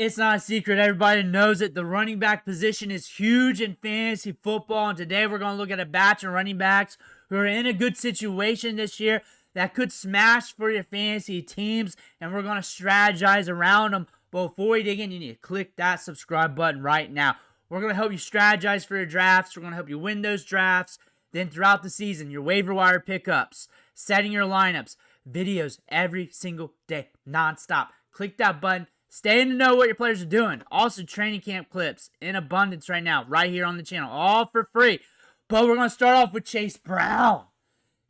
It's not a secret. Everybody knows it. The running back position is huge in fantasy football. And today we're going to look at a batch of running backs who are in a good situation this year that could smash for your fantasy teams. And we're going to strategize around them. But before we dig in, you need to click that subscribe button right now. We're going to help you strategize for your drafts. We're going to help you win those drafts. Then throughout the season, your waiver wire pickups, setting your lineups, videos every single day, nonstop. Click that button. Stay in to know what your players are doing. Also, training camp clips in abundance right now, right here on the channel, all for free. But we're going to start off with Chase Brown.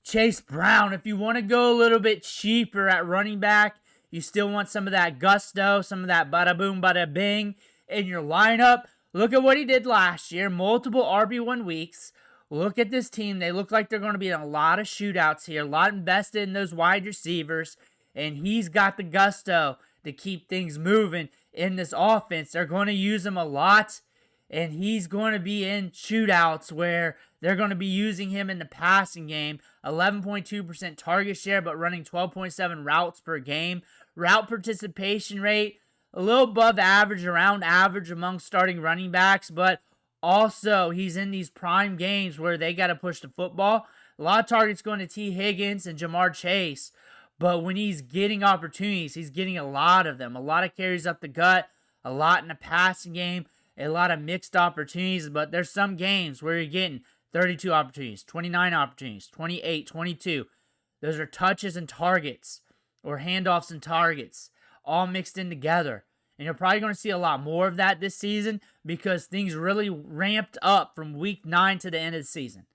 Chase Brown, if you want to go a little bit cheaper at running back, you still want some of that gusto, some of that bada boom, bada bing in your lineup. Look at what he did last year, multiple RB1 weeks. Look at this team. They look like they're going to be in a lot of shootouts here, a lot invested in those wide receivers, and he's got the gusto to keep things moving in this offense. They're going to use him a lot, and he's going to be in shootouts where they're going to be using him in the passing game. 11.2% target share, but running 12.7 routes per game. Route participation rate, a little above average, around average among starting running backs, but also he's in these prime games where they got to push the football. A lot of targets going to T. Higgins and Jamar Chase. But when he's getting opportunities, he's getting a lot of them. A lot of carries up the gut, a lot in the passing game, a lot of mixed opportunities. But there's some games where you're getting 32 opportunities, 29 opportunities, 28, 22. Those are touches and targets or handoffs and targets all mixed in together. And you're probably going to see a lot more of that this season because things really ramped up from week 9 to the end of the season.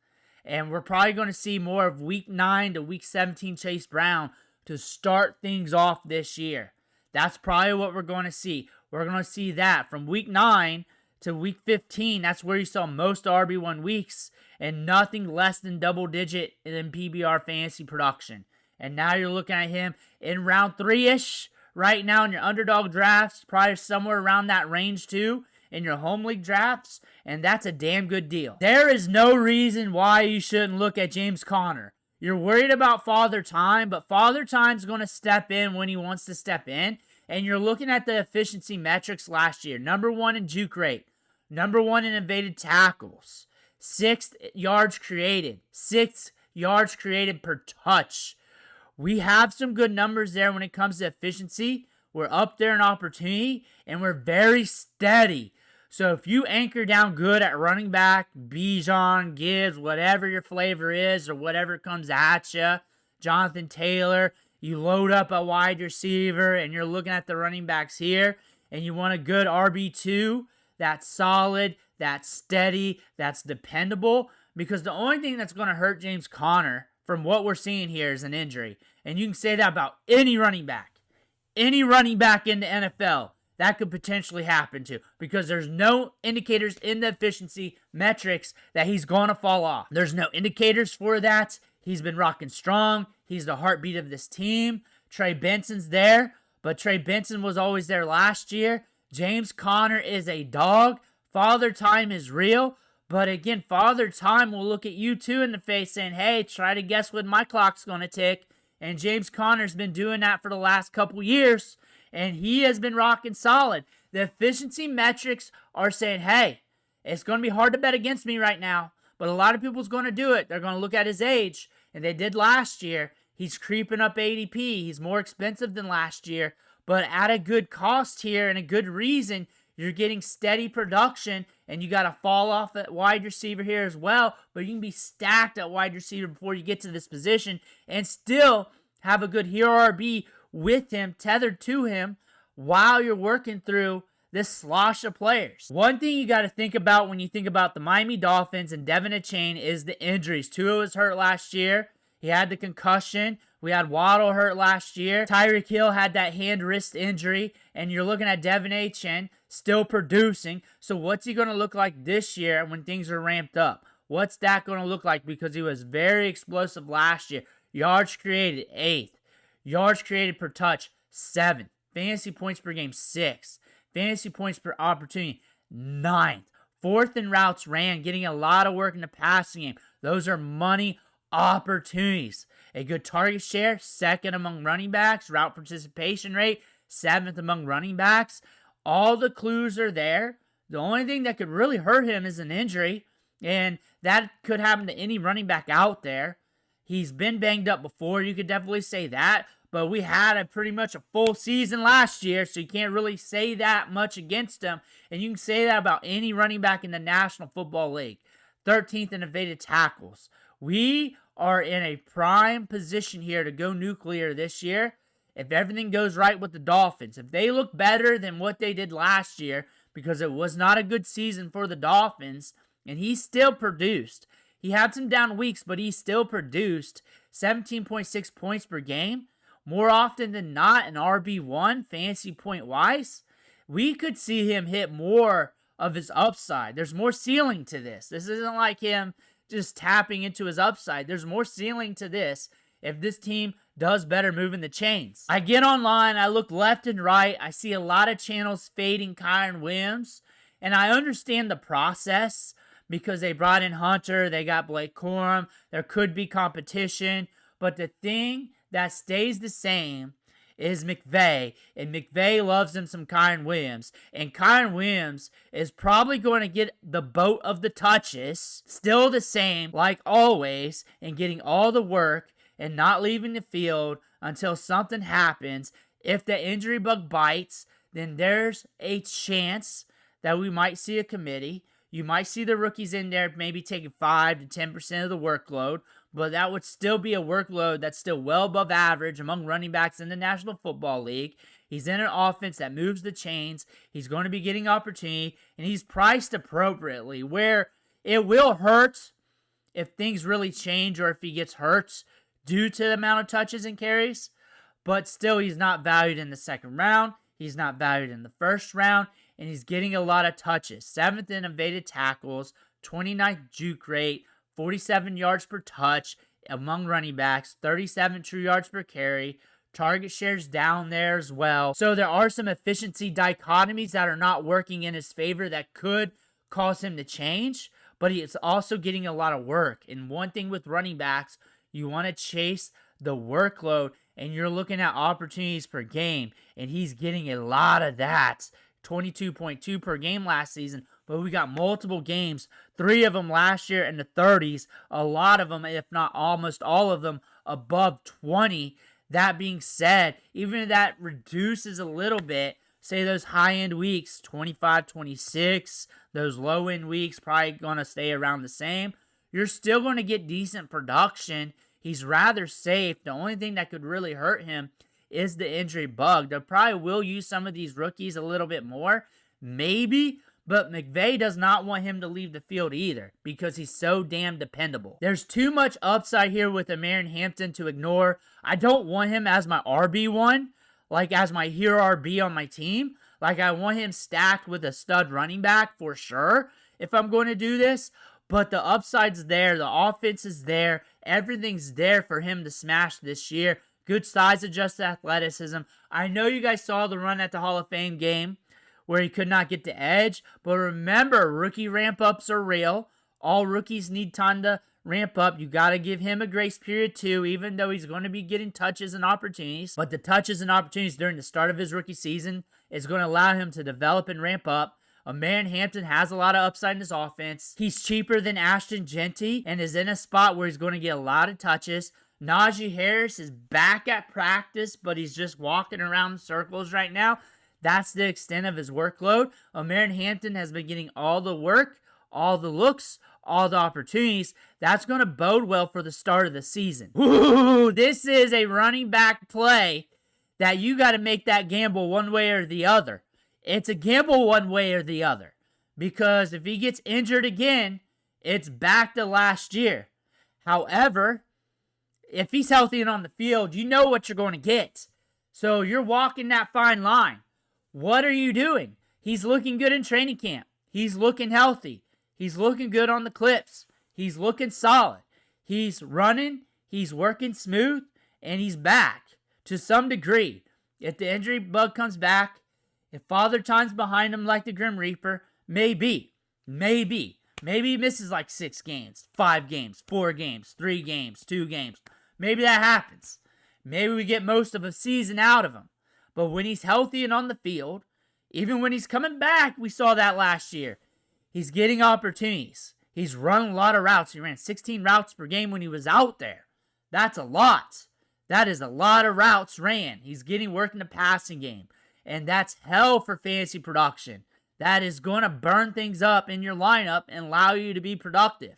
And we're probably going to see more of week 9 to week 17 Chase Brown to start things off this year. That's probably what we're going to see. We're going to see that from week 9 to week 15. That's where you saw most RB1 weeks and nothing less than double digit in PBR fantasy production. And now you're looking at him in round 3-ish right now in your underdog drafts, probably somewhere around that range too in your home league drafts, and that's a damn good deal. There is no reason why you shouldn't look at James Conner. You're worried about Father Time, but Father Time's going to step in when he wants to step in. And you're looking at the efficiency metrics last year. Number 1 in juke rate. Number 1 in evaded tackles. 6th yards created. 6th yards created per touch. We have some good numbers there when it comes to efficiency. We're up there in opportunity, and we're very steady. So if you anchor down good at running back, Bijan, Gibbs, whatever your flavor is or whatever comes at you, Jonathan Taylor, you load up a wide receiver and you're looking at the running backs here and you want a good RB2 that's solid, that's steady, that's dependable, because the only thing that's going to hurt James Conner from what we're seeing here is an injury. And you can say that about any running back. Any running back in the NFL. That could potentially happen to, because there's no indicators in the efficiency metrics that he's going to fall off. There's no indicators for that. He's been rocking strong. He's the heartbeat of this team. Trey Benson's there, but Trey Benson was always there last year. James Conner is a dog. Father Time is real, but again, Father Time will look at you too in the face saying, hey, try to guess when my clock's going to tick. And James Conner's been doing that for the last couple years. And he has been rocking solid. The efficiency metrics are saying, hey, it's going to be hard to bet against me right now. But a lot of people's going to do it. They're going to look at his age. And they did last year. He's creeping up ADP. He's more expensive than last year. But at a good cost here and a good reason, you're getting steady production. And you got to fall off at wide receiver here as well. But you can be stacked at wide receiver before you get to this position. And still have a good hero RB with him, tethered to him, while you're working through this slosh of players. One thing you got to think about when you think about the Miami Dolphins and Devin Achane is the injuries. Tua was hurt last year. He had the concussion. We had Waddle hurt last year. Tyreek Hill had that hand-wrist injury. And you're looking at Devin Achane still producing. So what's he going to look like this year when things are ramped up? What's that going to look like? Because he was very explosive last year. Yards created, 8th. Yards created per touch, 7th. Fantasy points per game, 6th. Fantasy points per opportunity, 9th. 4th in routes ran, getting a lot of work in the passing game. Those are money opportunities. A good target share, 2nd among running backs. Route participation rate, 7th among running backs. All the clues are there. The only thing that could really hurt him is an injury, and that could happen to any running back out there. He's been banged up before, you could definitely say that, but we had pretty much a full season last year, so you can't really say that much against him, and you can say that about any running back in the National Football League. 13th in evaded tackles. We are in a prime position here to go nuclear this year if everything goes right with the Dolphins. If they look better than what they did last year, because it was not a good season for the Dolphins, and he still produced. He had some down weeks, but he still produced 17.6 points per game. More often than not, an RB1, fantasy point-wise. We could see him hit more of his upside. There's more ceiling to this. This isn't like him just tapping into his upside. There's more ceiling to this if this team does better moving the chains. I get online, I look left and right, I see a lot of channels fading Kyren Williams, and I understand the process because they brought in Hunter, they got Blake Corum, there could be competition, but the thing that stays the same is McVay, and McVay loves him some Kyren Williams, and Kyren Williams is probably going to get the boat of the touches, still the same, like always, and getting all the work, and not leaving the field until something happens. If the injury bug bites, then there's a chance that we might see a committee. You might see the rookies in there maybe taking 5 to 10% of the workload, but that would still be a workload that's still well above average among running backs in the National Football League. He's in an offense that moves the chains. He's going to be getting opportunity, and he's priced appropriately, where it will hurt if things really change or if he gets hurt due to the amount of touches and carries, but still he's not valued in the second round. He's not valued in the first round, and he's getting a lot of touches. 7th in evaded tackles, 29th juke rate, 47 yards per touch among running backs, 37 true yards per carry. Target shares down there as well. So there are some efficiency dichotomies that are not working in his favor that could cause him to change, but he is also getting a lot of work. And one thing with running backs, you want to chase the workload, and you're looking at opportunities per game, and he's getting a lot of that. 22.2 per game last season, but we got multiple games, 3 of them last year in the 30s, a lot of them, if not almost all of them, above 20. That being said, even if that reduces a little bit, say those high-end weeks, 25, 26, those low-end weeks probably going to stay around the same, you're still going to get decent production. He's rather safe. The only thing that could really hurt him is the injury bug. They probably will use some of these rookies a little bit more, maybe, but McVay does not want him to leave the field either because he's so damn dependable. There's too much upside here with Amarian Hampton to ignore. I don't want him as my RB1, like as my hero RB on my team. Like I want him stacked with a stud running back for sure if I'm going to do this. But the upside's there, the offense is there, everything's there for him to smash this year. Good size, adjusted athleticism. I know you guys saw the run at the Hall of Fame game where he could not get the edge, but remember, rookie ramp-ups are real. All rookies need time to ramp up. You got to give him a grace period too, even though he's going to be getting touches and opportunities. But the touches and opportunities during the start of his rookie season is going to allow him to develop and ramp up. Amarian Hampton has a lot of upside in his offense. He's cheaper than Ashton Genty and is in a spot where he's going to get a lot of touches. Najee Harris is back at practice, but he's just walking around in circles right now. That's the extent of his workload. Amarian Hampton has been getting all the work, all the looks, all the opportunities. That's going to bode well for the start of the season. Ooh, this is a running back play that you got to make that gamble one way or the other. It's a gamble one way or the other. Because if he gets injured again, it's back to last year. However, if he's healthy and on the field, you know what you're going to get. So you're walking that fine line. What are you doing? He's looking good in training camp. He's looking healthy. He's looking good on the clips. He's looking solid. He's running. He's working smooth. And he's back to some degree. If the injury bug comes back, if Father Time's behind him like the Grim Reaper, maybe. Maybe he misses like 6 games, 5 games, 4 games, 3 games, 2 games. Maybe that happens. Maybe we get most of a season out of him. But when he's healthy and on the field, Even when he's coming back, we saw that last year. He's getting opportunities. He's running a lot of routes. He ran 16 routes per game when he was out there. That's a lot. That is a lot of routes ran. He's getting work in the passing game. And that's hell for fantasy production. That is going to burn things up in your lineup and allow you to be productive.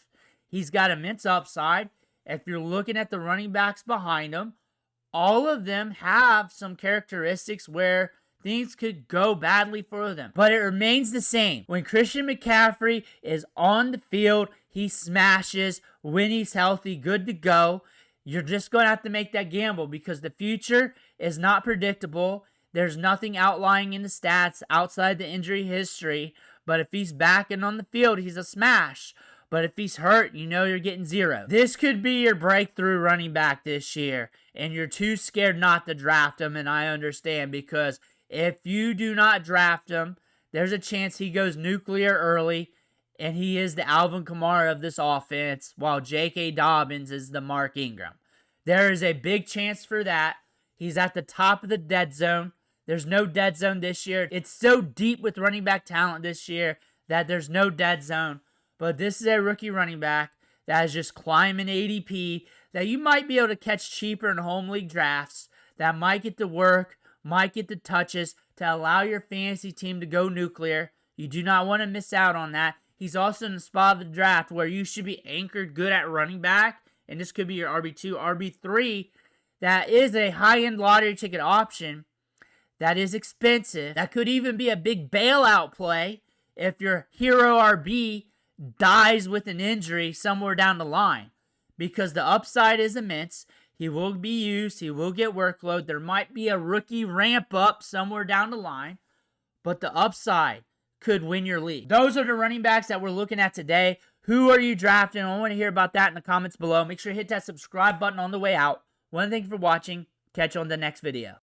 He's got immense upside. If you're looking at the running backs behind him, all of them have some characteristics where things could go badly for them. But it remains the same. When Christian McCaffrey is on the field, he smashes. When he's healthy, good to go. You're just going to have to make that gamble because the future is not predictable. There's nothing outlying in the stats outside the injury history. But if he's back and on the field, he's a smash. But if he's hurt, you know you're getting zero. This could be your breakthrough running back this year. And you're too scared not to draft him. And I understand because if you do not draft him, there's a chance he goes nuclear early. And he is the Alvin Kamara of this offense, while J.K. Dobbins is the Mark Ingram. There is a big chance for that. He's at the top of the dead zone. There's no dead zone this year. It's so deep with running back talent this year that there's no dead zone. But this is a rookie running back that is just climbing ADP that you might be able to catch cheaper in home league drafts, that might get to work, might get the touches to allow your fantasy team to go nuclear. You do not want to miss out on that. He's also in the spot of the draft where you should be anchored good at running back, and this could be your RB2, RB3. That is a high-end lottery ticket option that is expensive. That could even be a big bailout play if your hero RB dies with an injury somewhere down the line, because the upside is immense. He will be used. He will get workload. There might be a rookie ramp up somewhere down the line, but the upside could win your league. Those are the running backs that we're looking at today. Who are you drafting? I want to hear about that in the comments below. Make sure to hit that subscribe button on the way out. One thing for watching. Catch you on the next video.